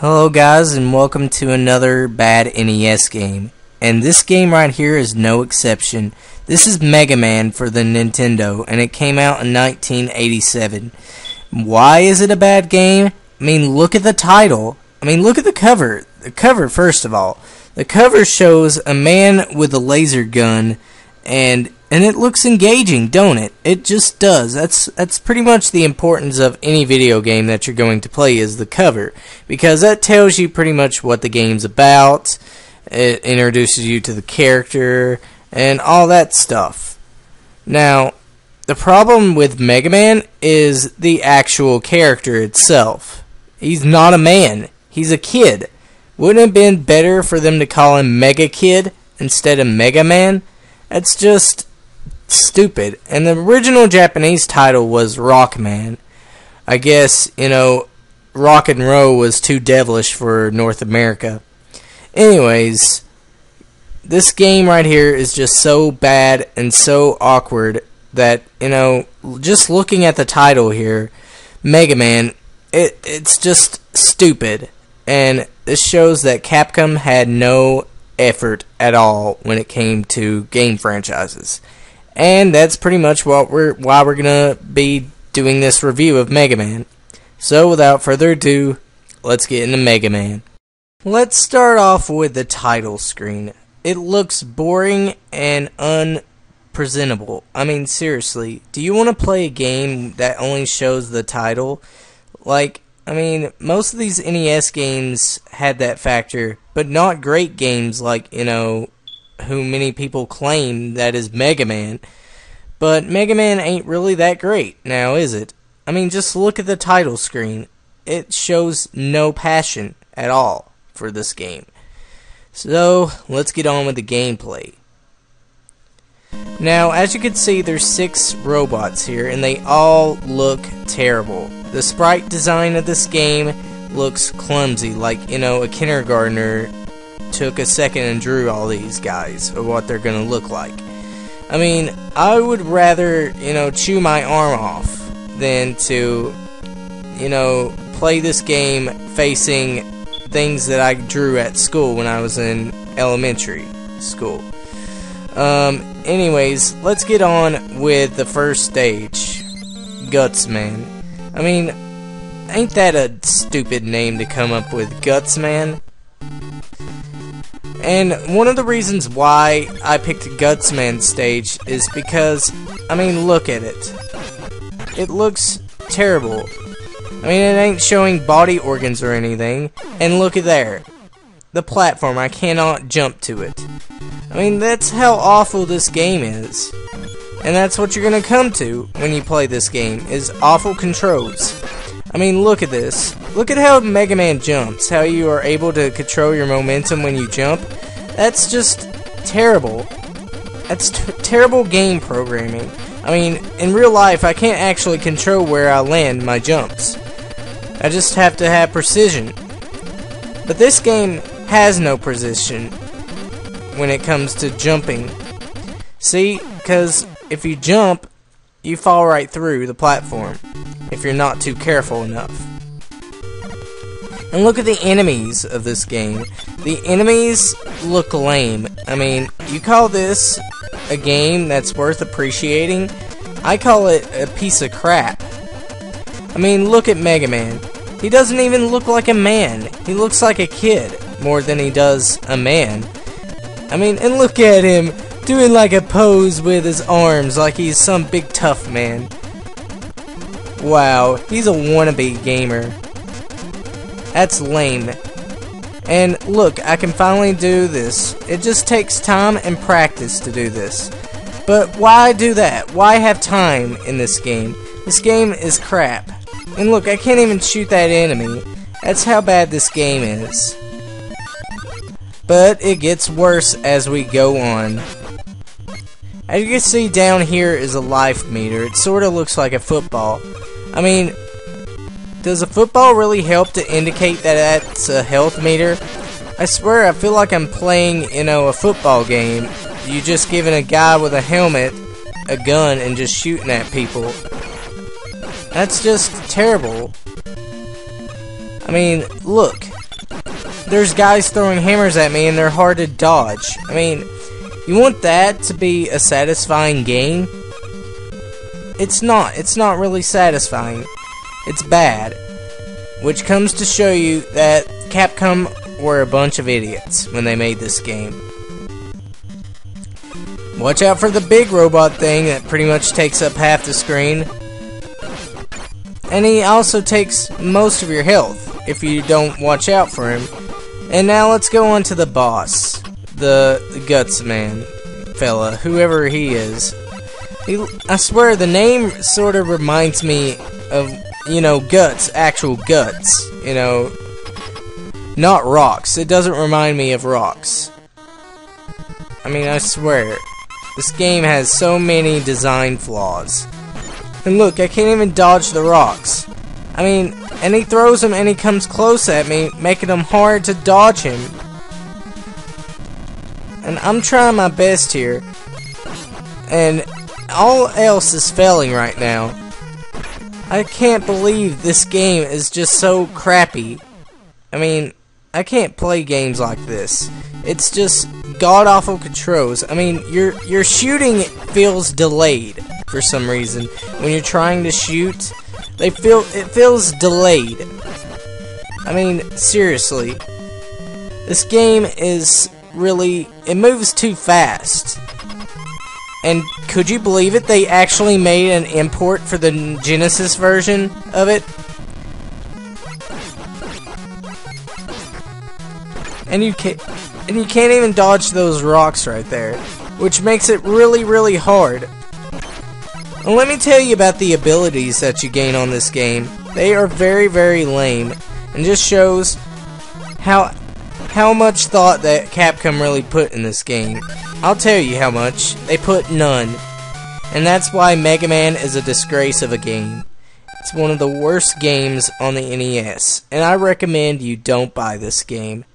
Hello guys, and welcome to another bad NES game. And this game right here is no exception. This is Megaman for the Nintendo, and it came out in 1987. Why is it a bad game? I mean, look at the title. I mean, look at the cover. The cover, first of all. The cover shows a man with a laser gun, and it looks engaging, don't it? It just does. That's pretty much the importance of any video game that you're going to play is the cover, because that tells you pretty much what the game's about. It introduces you to the character and all that stuff. Now, the problem with Megaman is the actual character itself. He's not a man. He's a kid. Wouldn't it have been better for them to call him Mega Kid instead of Megaman? That's just stupid. And the original Japanese title was Rockman. I guess, rock and roll was too devilish for North America. Anyways, this game right here is just so bad and so awkward that, just looking at the title here, Megaman, it's just stupid. And this shows that Capcom had no effort at all when it came to game franchises. And that's pretty much why we're gonna be doing this review of Mega Man. So without further ado, let's get into Mega Man. Let's start off with the title screen. It looks boring and unpresentable. I mean, seriously, do you want to play a game that only shows the title? Most of these NES games had that factor, but not great games like, who many people claim that is Mega Man. But Mega Man ain't really that great, now is it? I mean, just look at the title screen. It shows no passion at all for this game. So, let's get on with the gameplay. Now, as you can see, there's 6 robots here, and they all look terrible. The sprite design of this game looks clumsy, like, a kindergartner took a second and drew all these guys, or what they're gonna look like. I mean, I would rather, chew my arm off than to, play this game facing things that I drew at school when I was in elementary school. Anyways, let's get on with the first stage, Gutsman. I mean, ain't that a stupid name to come up with, Gutsman? And one of the reasons why I picked Gutsman stage is because, look at it. It looks terrible. It ain't showing body organs or anything. And look at there. The platform, I cannot jump to it. That's how awful this game is. And that's what you're gonna come to when you play this game, is awful controls. Look at this. Look at how Mega Man jumps, how you are able to control your momentum when you jump. That's just terrible. That's terrible game programming. In real life, I can't actually control where I land my jumps. I just have to have precision. But this game has no precision when it comes to jumping. See, because if you jump, you fall right through the platform if you're not too careful enough. And look at the enemies of this game. The enemies look lame. You call this a game that's worth appreciating? I call it a piece of crap. Look at Mega Man. He doesn't even look like a man. He looks like a kid more than he does a man. And look at him doing like a pose with his arms like he's some big tough man. Wow, he's a wannabe gamer. That's lame. And look, I can finally do this. It just takes time and practice to do this. But why do that? Why have time in this game? This game is crap. And look, I can't even shoot that enemy. That's how bad this game is. But it gets worse as we go on. As you can see, down here is a life meter. It sort of looks like a football. Does a football really help to indicate that that's a health meter? I swear, I feel like I'm playing, a football game. You just giving a guy with a helmet a gun and just shooting at people. That's just terrible. Look. there's guys throwing hammers at me and they're hard to dodge. I mean, you want that to be a satisfying game? It's not. It's not really satisfying. It's bad. Which comes to show you that Capcom were a bunch of idiots when they made this game. Watch out for the big robot thing that pretty much takes up half the screen. And he also takes most of your health if you don't watch out for him. And now let's go on to the boss. The Guts Man fella, whoever he is. I swear the name sort of reminds me of, you know, guts, actual guts. You know, not rocks. It doesn't remind me of rocks. I mean, I swear. This game has so many design flaws. And look, I can't even dodge the rocks. I mean, and he throws them and he comes close at me, making them hard to dodge him. And I'm trying my best here. And all else is failing right now. I can't believe this game is just so crappy. I mean, I can't play games like this. It's just god-awful controls. I mean, your shooting feels delayed for some reason. When you're trying to shoot, it feels delayed. I mean, seriously. This game is really, it moves too fast. And could you believe it? They actually made an import for the Genesis version of it. And you can't even dodge those rocks right there, which makes it really, really hard. And let me tell you about the abilities that you gain on this game. They are very, very lame, and just shows how much thought that Capcom really put in this game. I'll tell you how much. They put none. And that's why Megaman is a disgrace of a game. It's one of the worst games on the NES, and I recommend you don't buy this game.